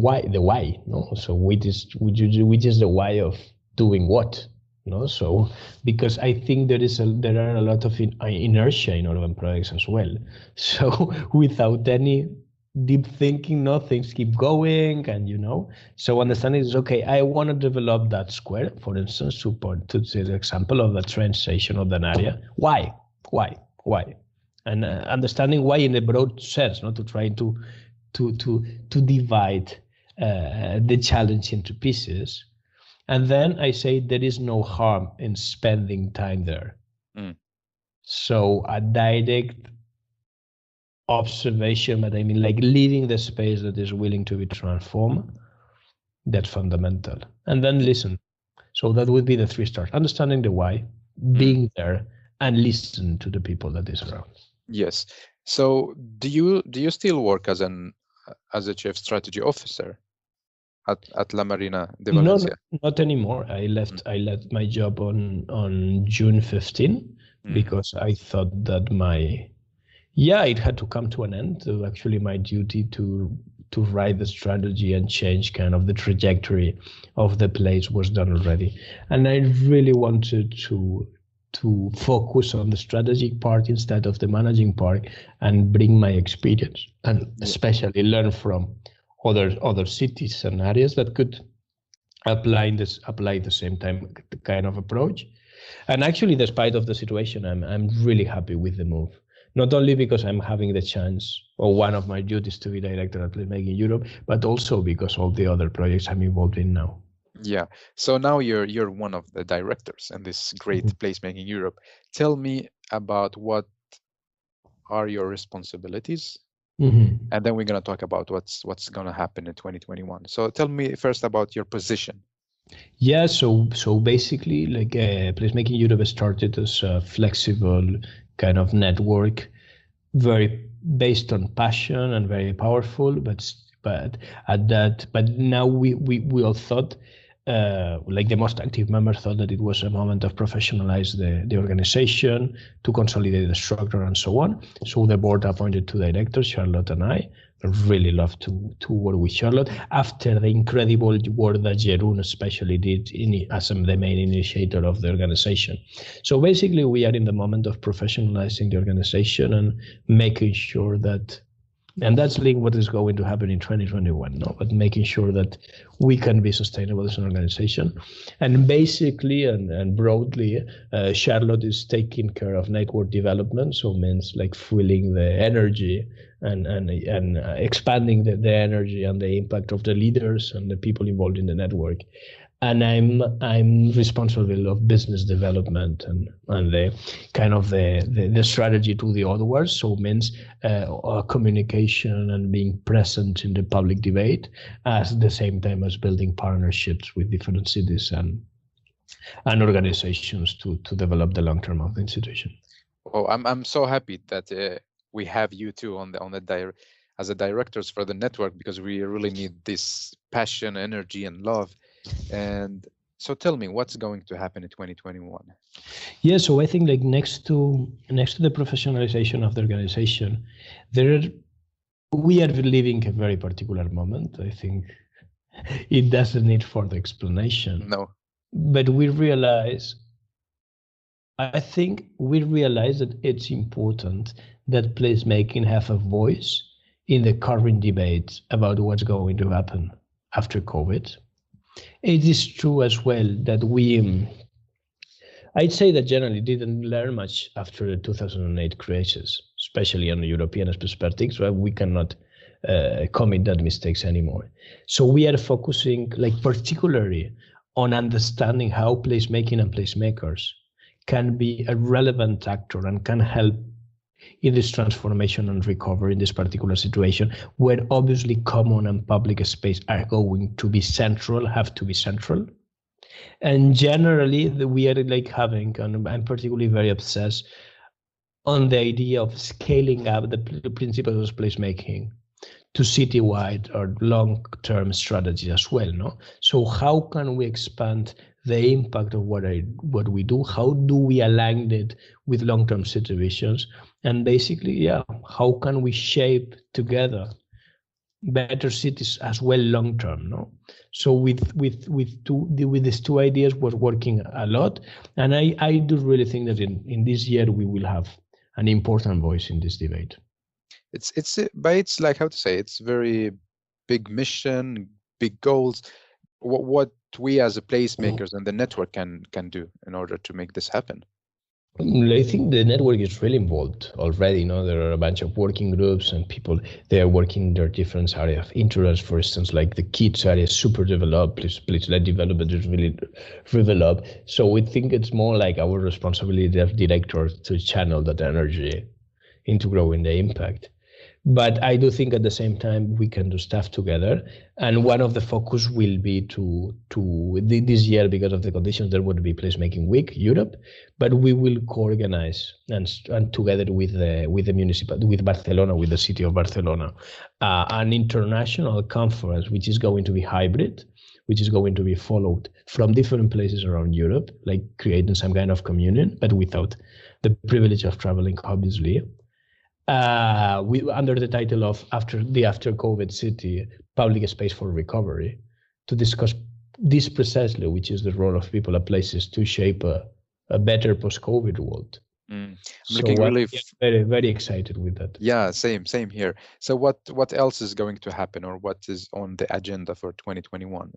why, no? So which is the why of doing what, no? So because I think there are a lot of inertia in urban projects as well. So without any deep thinking, no, things keep going, and so understanding is okay. I want to develop that square, for instance, to the example of the train station of an area. Why, and understanding why in a broad sense, not to try to divide the challenge into pieces. And then I say there is no harm in spending time there. So a direct observation, but I mean like leaving the space that is willing to be transformed, that's fundamental. And then listen. So that would be the 3 stars: understanding the why, being there, and listen to the people that is around. Yes. So do you still work as a chief strategy officer at La Marina de València? No, not anymore. I left my job on June 15 because I thought that it had to come to an end. So actually my duty to write the strategy and change kind of the trajectory of the place was done already. And I really wanted to focus on the strategic part instead of the managing part, and bring my experience and especially learn from other cities and areas that could apply the same time kind of approach. And actually, despite of the situation, I'm really happy with the move. Not only because I'm having the chance, or one of my duties, to be director at Placemaking Europe, but also because all the other projects I'm involved in now. Yeah. So now you're one of the directors in this great Placemaking Europe. Tell me about what are your responsibilities, and then we're going to talk about what's going to happen in 2021. So tell me first about your position. Yeah. So basically, like Placemaking Europe started as a flexible kind of network, very based on passion and very powerful, but now we all thought like the most active members thought that it was a moment of professionalize the organization, to consolidate the structure and so on. So the board appointed 2 directors, Charlotte and I. I really love to work with Charlotte after the incredible work that Jeroen especially did as the main initiator of the organization. So basically we are in the moment of professionalizing the organization and making sure that, and that's linked what is going to happen in 2021, no? But making sure that we can be sustainable as an organization. And basically and broadly, Charlotte is taking care of network development, so means like fueling the energy and expanding the energy and the impact of the leaders and the people involved in the network. And I'm responsible of business development and the kind of the strategy to the other words. So it means communication and being present in the public debate, at the same time as building partnerships with different cities and organizations to develop the long term of the institution. Oh, I'm so happy that we have you two as a directors for the network, because we really need this passion, energy, and love. And so tell me, what's going to happen in 2021? Yeah, so I think like next to the professionalization of the organization, we are living a very particular moment. I think it doesn't need further explanation. No. But I think we realize that it's important that placemaking have a voice in the current debate about what's going to happen after COVID. It is true as well that I'd say that generally didn't learn much after the 2008 crisis, especially on the European perspectives, where we cannot commit that mistakes anymore. So we are focusing like particularly on understanding how placemaking and placemakers can be a relevant actor and can help in this transformation and recovery in this particular situation, where obviously common and public space are going to be central, have to be central. And generally we are like having, and I'm particularly very obsessed on the idea of scaling up the principles of placemaking to citywide or long-term strategy as well, no? So how can we expand the impact of what we do? How do we align it with long-term situations? And basically, yeah, how can we shape together better cities as well long-term, no? So with these 2 ideas, we're working a lot, and I do really think that in this year we will have an important voice in this debate. It's like, how to say, it's very big mission, big goals. What we as a placemakers and the network can do in order to make this happen? I think the network is really involved already. You know, there are a bunch of working groups and people, they are working in their different areas of interest. For instance, like the kids area is super developed. Please let development is really developed. So we think it's more like our responsibility as directors to channel that energy into growing the impact. But I do think at the same time we can do stuff together, and one of the focus will be to this year, because of the conditions, there would be Placemaking Week Europe, but we will co-organize and together with the municipality, with Barcelona, with the city of Barcelona, an international conference which is going to be hybrid, which is going to be followed from different places around Europe, like creating some kind of communion, but without the privilege of traveling, obviously. Under the title of After COVID City, Public Space for Recovery, to discuss this precisely, which is the role of people and places to shape a better post-COVID world. I'm looking really very, very excited with that. Yeah, same here. So what else is going to happen, or what is on the agenda for 2021?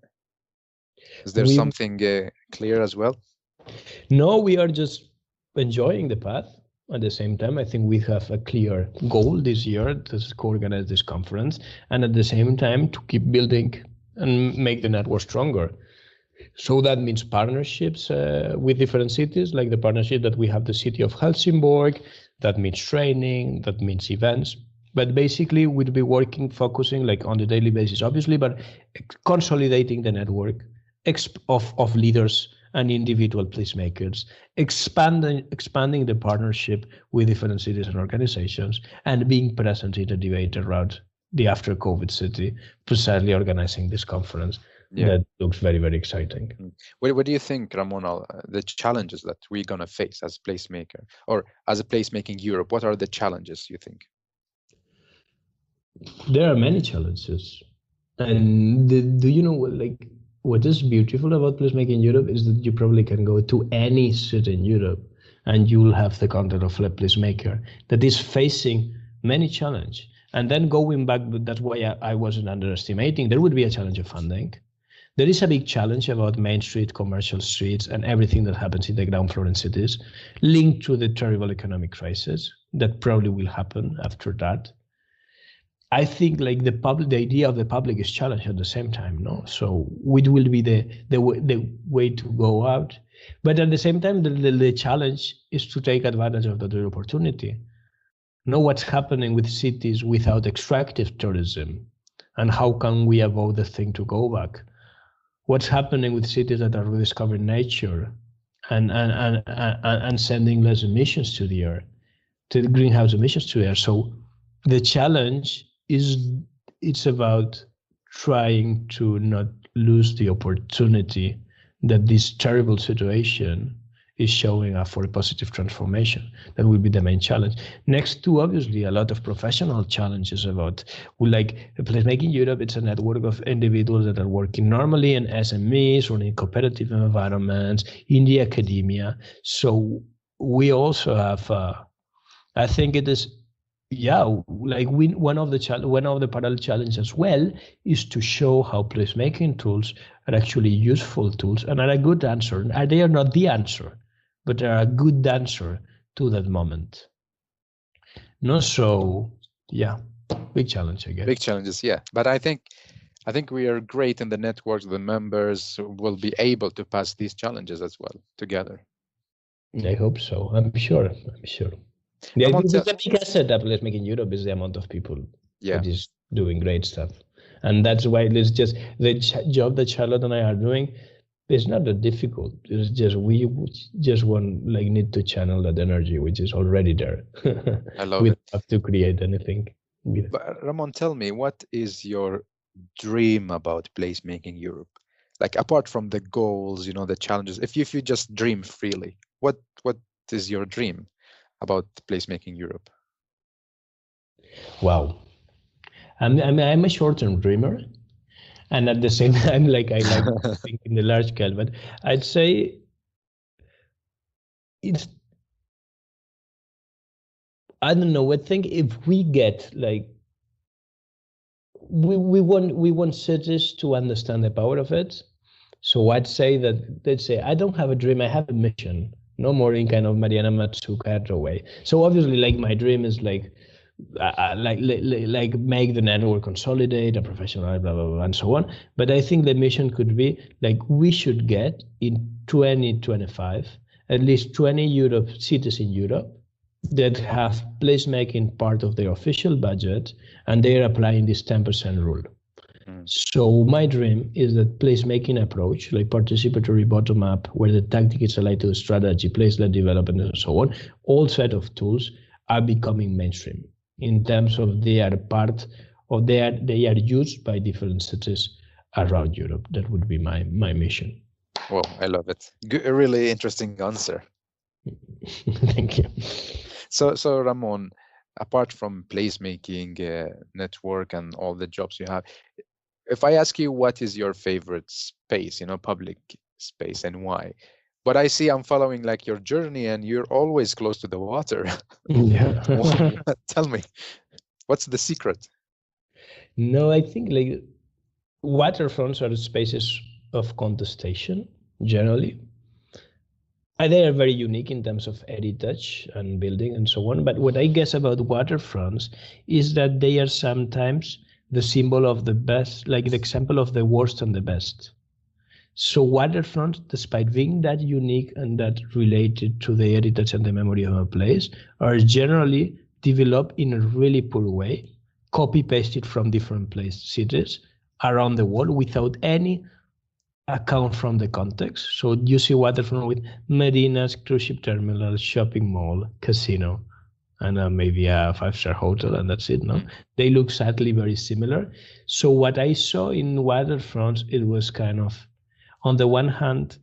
Is there something clear as well? No, we are just enjoying the path. At the same time, I think we have a clear goal this year to co-organize this conference, and at the same time to keep building and make the network stronger. So that means partnerships with different cities, like the partnership that we have the city of Helsingborg. That means training, that means events. But basically, we'll be focusing like on the daily basis, obviously, but consolidating the network of leaders and individual placemakers, expanding the partnership with different cities and organizations, and being present in the debate around the after-COVID city, precisely organizing this conference. that looks very, very exciting. What do you think, Ramon, the challenges that we're going to face as placemaker or as a Placemaking Europe? What are the challenges you think? There are many challenges. And do you know what is beautiful about Placemaking Europe is that you probably can go to any city in Europe and you will have the content of a placemaker that is facing many challenges. And then going back, that's why I wasn't underestimating, there would be a challenge of funding. There is a big challenge about Main Street, commercial streets, and everything that happens in the ground floor in cities linked to the terrible economic crisis that probably will happen after that. I think the idea of the public is challenged at the same time, no? So it will be the way to go out. But at the same time, the challenge is to take advantage of the opportunity. Know what's happening with cities without extractive tourism, and how can we avoid the thing to go back? What's happening with cities that are rediscovering nature and sending less emissions to the air, to the greenhouse emissions to the air? So the challenge it's about trying to not lose the opportunity that this terrible situation is showing up for a positive transformation. That will be the main challenge. Next to obviously a lot of professional challenges about Placemaking Europe. It's a network of individuals that are working normally in SMEs or in cooperative environments, in the academia. So we also have, I think it is, one of the parallel challenges as well is to show how placemaking tools are actually useful tools and are a good answer. And they are not the answer, but they are a good answer to that moment. No, so big challenge again. Big challenges, yeah. But I think we are great in the networks. The members will be able to pass these challenges as well together. I hope so. I'm sure. The big asset of Placemaking Europe is the amount of people that is doing great stuff. And that's why it's just the job that Charlotte and I are doing is not that difficult. It's just we just need to channel that energy, which is already there. I love it. We don't have to create anything. But Ramon, tell me, what is your dream about Placemaking Europe? Like apart from the goals, the challenges, if you just dream freely, what is your dream about Placemaking Europe? Wow. I'm a short-term dreamer, and at the same time, I like to think in the large scale. But I'd say it's, I don't know. I think if we get we want cities to understand the power of it. So I'd say that they'd say, I don't have a dream, I have a mission. No more in kind of Mariana Mazzucato way. So obviously, my dream is make the network consolidate, a professional, blah, blah, blah, and so on. But I think the mission could be we should get in 2025 at least 20 cities in Europe that have placemaking part of their official budget, and they are applying this 10% rule. So my dream is that placemaking approach, participatory bottom-up, where the tactic is aligned to the strategy, place-led development, and so on, all set of tools are becoming mainstream in terms of they are part of they are used by different cities around Europe. That would be my mission. Well, I love it. A really interesting answer. Thank you. So Ramon, apart from placemaking network and all the jobs you have, if I ask you what is your favorite space, public space, and why? But I see I'm following your journey, and you're always close to the water. Yeah. Tell me, what's the secret? No, I think waterfronts are spaces of contestation generally. And they are very unique in terms of heritage and building and so on. But what I guess about waterfronts is that they are sometimes the symbol of the best, the example of the worst and the best. So waterfronts, despite being that unique and that related to the heritage and the memory of a place, are generally developed in a really poor way, copy-pasted from different cities around the world without any account from the context. So you see waterfront with marinas, cruise ship terminal, shopping mall, casino, and maybe a 5-star hotel, and that's it. No, they look sadly very similar. So what I saw in waterfronts, it was kind of, on the one hand,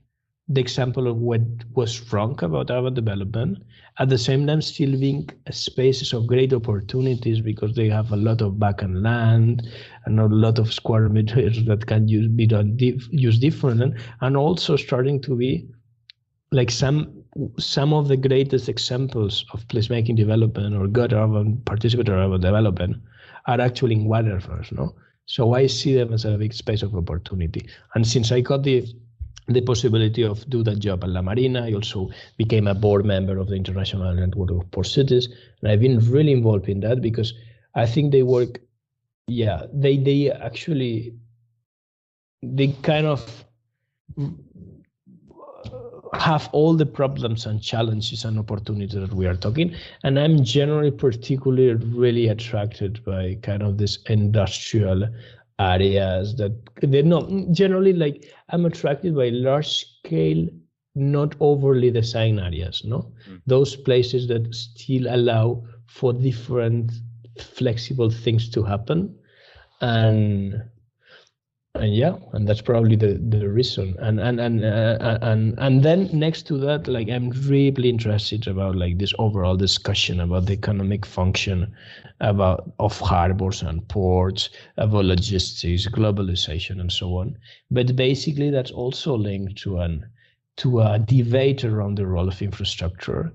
the example of what was wrong about urban development, at the same time still being spaces of great opportunities because they have a lot of vacant land and a lot of square meters that can be used differently, and also starting to be like some of the greatest examples of placemaking development or good urban participatory urban development are actually in waterfronts, no? So I see them as a big space of opportunity. And since I got the possibility of do that job at La Marina, I also became a board member of the International Network of Port Cities, and I've been really involved in that because I think they work, they actually, they kind of have all the problems and challenges and opportunities that we are talking. And I'm generally particularly really attracted by kind of this industrial areas that they're not generally like, I'm attracted by large scale, not overly designed areas, no? Those places that still allow for different flexible things to happen. And that's probably the reason. And then next to that, like, I'm really interested about like this overall discussion about the economic function of harbors and ports, about logistics, globalization, and so on. But basically, that's also linked to a debate around the role of infrastructure.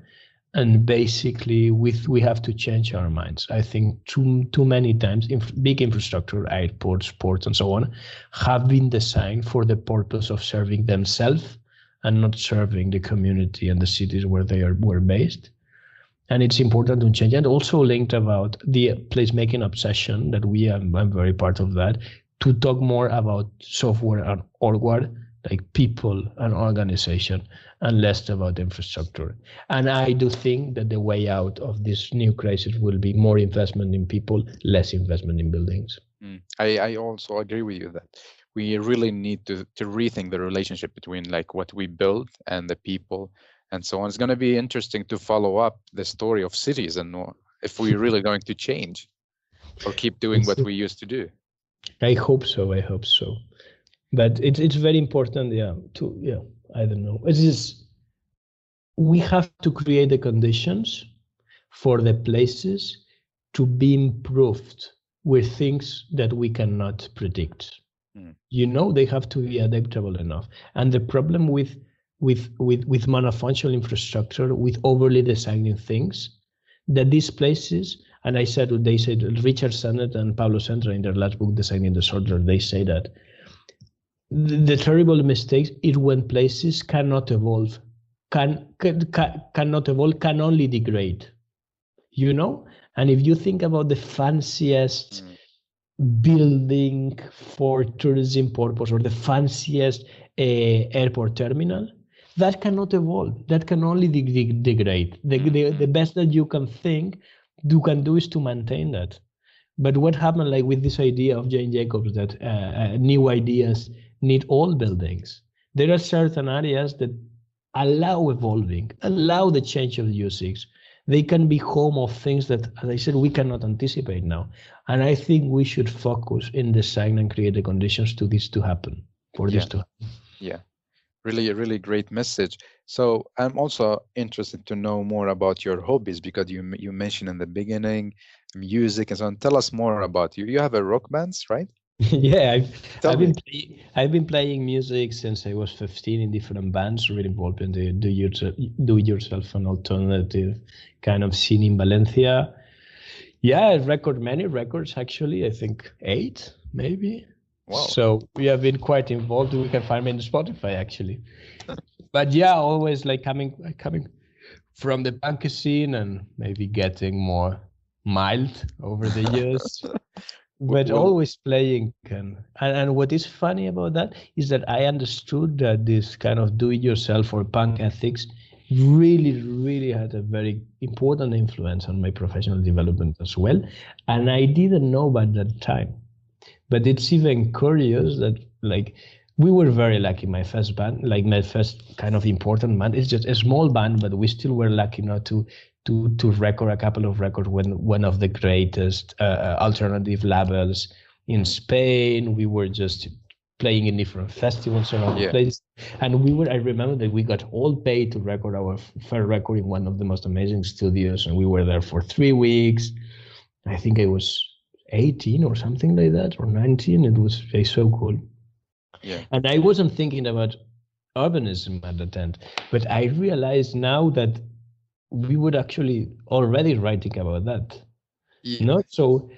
And basically, we have to change our minds. I think too many times, big infrastructure, airports, ports, and so on, have been designed for the purpose of serving themselves and not serving the community and the cities where they were based. And it's important to change. And also linked about the placemaking obsession that I'm very part of that, to talk more about software and orgward, like people and organization, and less about infrastructure. And I do think that the way out of this new crisis will be more investment in people, less investment in buildings. I also agree with you that we really need to rethink the relationship between like what we build and the people and so on. It's going to be interesting to follow up the story of cities and if we're really going to change or keep doing what we used to do. I hope so. But it's very important, I don't know. We have to create the conditions for the places to be improved with things that we cannot predict. They have to be adaptable enough. And the problem with monofunctional infrastructure, with overly designing things, that these places, and they said Richard Sennett and Pablo Centra in their last book, Designing Disorder, they say that the terrible mistakes is when places cannot evolve, can only degrade, And if you think about the fanciest building for tourism purpose or the fanciest airport terminal, that cannot evolve. That can only degrade. The best that you can do is to maintain that. But what happened, like with this idea of Jane Jacobs, that new ideas need all buildings. There are certain areas that allow evolving, allow the change of usage. They can be home of things that, as I said, we cannot anticipate now. And I think we should focus in design and create the conditions to this to happen, this to happen. Yeah, really, really great message. So I'm also interested to know more about your hobbies, because you mentioned in the beginning music and so on. Tell us more about you. You have a rock band, right? Yeah, I've been playing music since I was 15 in different bands, really involved in the do-it-yourself and alternative kind of scene in Valencia. Yeah, I record many records, actually. I think 8, maybe. Wow. So we have been quite involved. You can find me on Spotify, actually. But yeah, always like coming from the punk scene and maybe getting more mild over the years. But always playing. And what is funny about that is that I understood that this kind of do-it-yourself or punk ethics really, really had a very important influence on my professional development as well. And I didn't know by that time. But it's even curious that, like, we were very lucky. My first band, like my first kind of important band, it's just a small band, but we still were lucky not to to record a couple of records when one of the greatest alternative labels in Spain. We were just playing in different festivals around the place, and I remember that we got all paid to record our first record in one of the most amazing studios, and we were there for 3 weeks. I think I was 18 or something like that, or 19. It was so cool. And I wasn't thinking about urbanism at the time, but I realized now that we were actually already writing about that. So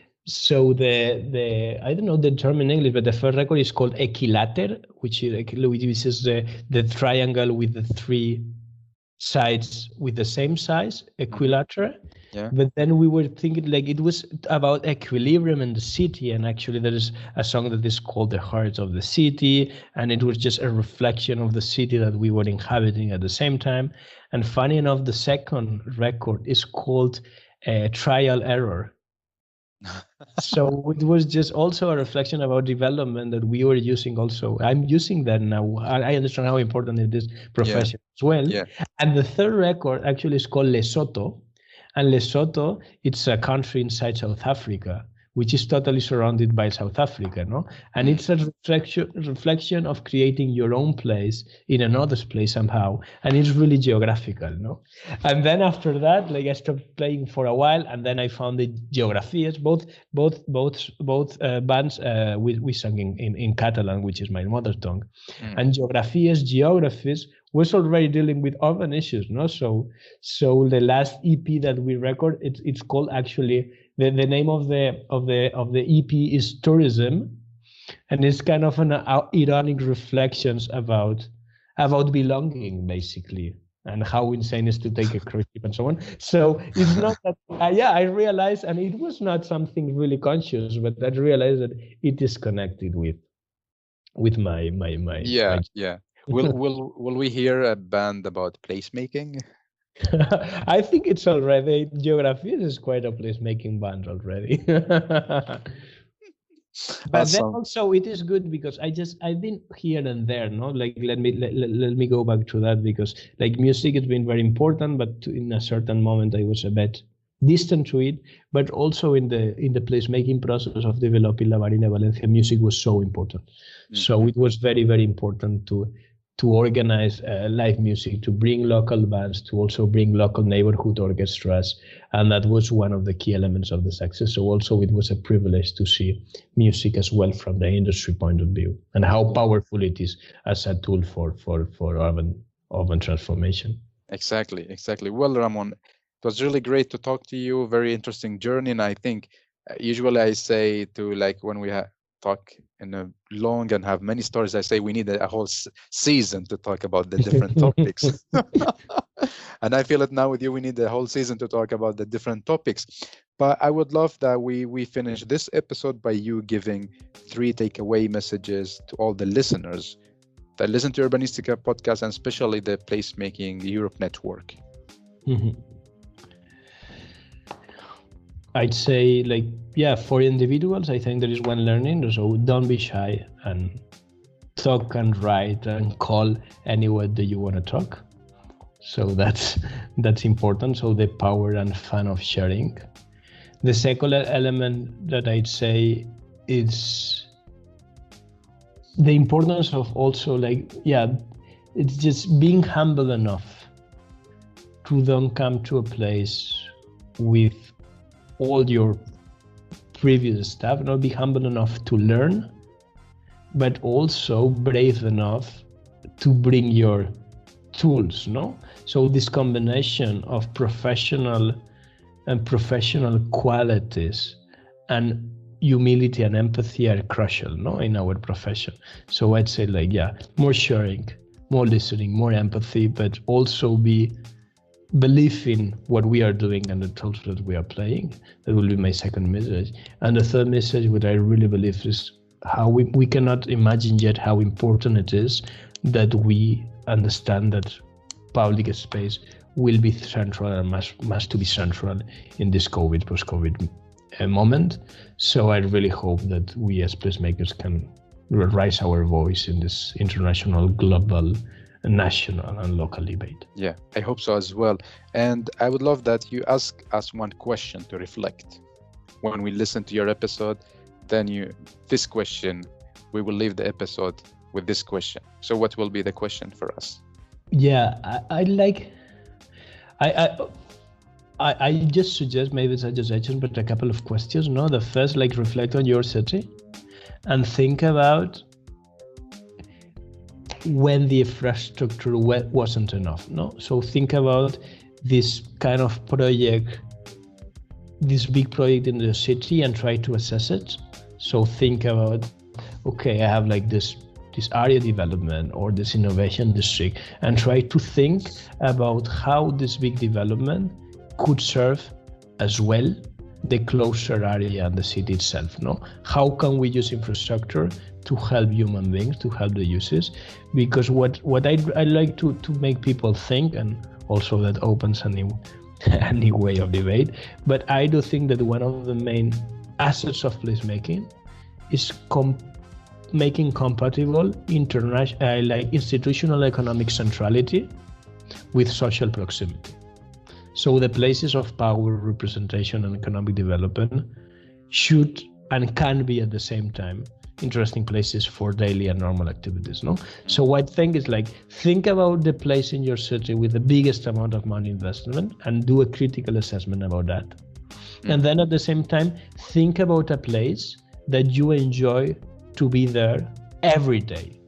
the I don't know the term in English, but the first record is called equilater, which is the triangle with the 3 sides with the same size, equilateral. But then we were thinking like it was about equilibrium in the city, and actually there is a song that is called The Heart of the City, and it was just a reflection of the city that we were inhabiting at the same time. And funny enough, the second record is called Trial Error. So it was just also a reflection about development that we were using also. I'm using that now. I understand how important it is profession as well. And the third record actually is called Lesotho. And Lesotho, it's a country inside South Africa, which is totally surrounded by South Africa, no? And it's a reflection of creating your own place in another place somehow, and it's really geographical, no? And then after that, like I stopped playing for a while, and then I found the Geografies, both bands we sang in Catalan, which is my mother tongue, and Geographies was already dealing with urban issues, no? So the last EP that we record, it's called actually. The name of the EP is Tourism, and it's kind of an ironic reflections about belonging, basically, and how insane it is to take a cruise ship and so on. So it's not that I realized, and it was not something really conscious, but I realized that it is connected with my Will we hear a band about placemaking? I think it's already. Geografies is quite a placemaking band already. But then also it is good because I've been here and there, no? Like let me go back to that, because like music has been very important, but in a certain moment I was a bit distant to it. But also in the placemaking process of developing La Marina de València, music was so important. So it was very, very important to organize live music, to bring local bands, to also bring local neighborhood orchestras. And that was one of the key elements of the success. So also it was a privilege to see music as well from the industry point of view, and how powerful it is as a tool for urban transformation. Exactly. Well, Ramon, it was really great to talk to you. Very interesting journey. And I think usually I say to, like, when we talk in a long and have many stories, I say we need a whole season to talk about the different topics. And I feel it now with you, we need the whole season to talk about the different topics. But I would love that we finish this episode by you giving 3 takeaway messages to all the listeners that listen to Urbanistica podcast, and especially the Placemaking Europe network. I'd say, like, for individuals, I think there is one learning. So don't be shy and talk and write and call anyone that you want to talk. So that's important. So the power and fun of sharing. The second element that I'd say is the importance of also, like, it's just being humble enough to don't come to a place with all your previous stuff, not be humble enough to learn, but also brave enough to bring your tools, no? So this combination of professional qualities and humility and empathy are crucial, no, in our profession. So I'd say, like, more sharing, more listening, more empathy, but also believe in what we are doing and the tools that we are playing. That will be my second message. And the third message, what I really believe, is how we cannot imagine yet how important it is that we understand that public space will be central and must to be central in this post-COVID moment. So I really hope that we as placemakers can raise our voice in this international, global national and local debate. Yeah, I hope so as well. And I would love that you ask us one question to reflect. When we listen to your episode, then this question, we will leave the episode with this question. So what will be the question for us? Yeah, I just suggest, maybe it's a suggestion, but a couple of questions. No, the first, like, reflect on your city and think about when the infrastructure wasn't enough. No, so think about this kind of project, this big project in the city, and try to assess it. So think about, okay, I have like this area development or this innovation district, and try to think about how this big development could serve as well the closer area and the city itself. No, how can we use infrastructure to help human beings, to help the users? Because what I like to make people think, and also that opens a new way of debate, but I do think that one of the main assets of placemaking is making compatible institutional economic centrality with social proximity. So the places of power, representation, and economic development should and can be at the same time interesting places for daily and normal activities. No, so I think it's like, think about the place in your city with the biggest amount of money investment and do a critical assessment about that. And then at the same time, think about a place that you enjoy to be there every day.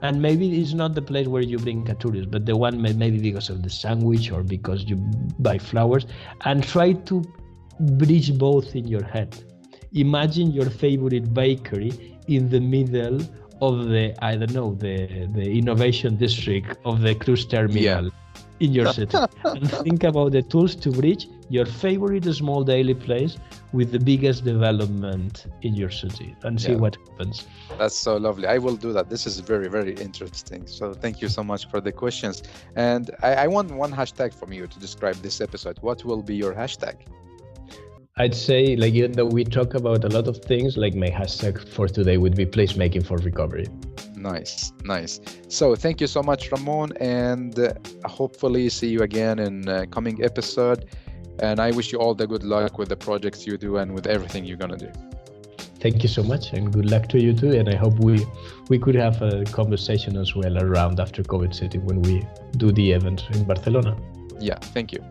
And maybe it's not the place where you bring a tourist, but the one maybe because of the sandwich or because you buy flowers, and try to bridge both in your head. Imagine your favorite bakery in the middle of the innovation district of the cruise terminal in your city. And think about the tools to bridge your favorite small daily place with the biggest development in your city, and see what happens. That's so lovely. I will do that. This is very, very interesting. So thank you so much for the questions. And I want one hashtag from you to describe this episode. What will be your hashtag? I'd say, like, even though we talk about a lot of things, like, my hashtag for today would be placemaking for recovery. Nice. So thank you so much, Ramon, and hopefully see you again in a coming episode. And I wish you all the good luck with the projects you do and with everything you're gonna do. Thank you so much, and good luck to you too. And I hope we could have a conversation as well around after COVID City when we do the event in Barcelona. Yeah, thank you.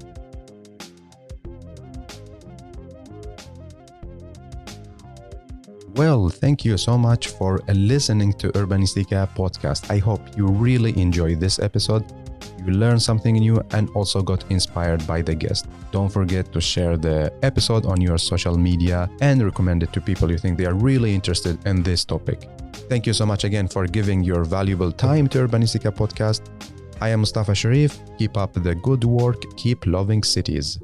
Well, thank you so much for listening to Urbanistica podcast. I hope you really enjoyed this episode. You learned something new and also got inspired by the guest. Don't forget to share the episode on your social media and recommend it to people you think they are really interested in this topic. Thank you so much again for giving your valuable time to Urbanistica podcast. I am Mustafa Sharif. Keep up the good work. Keep loving cities.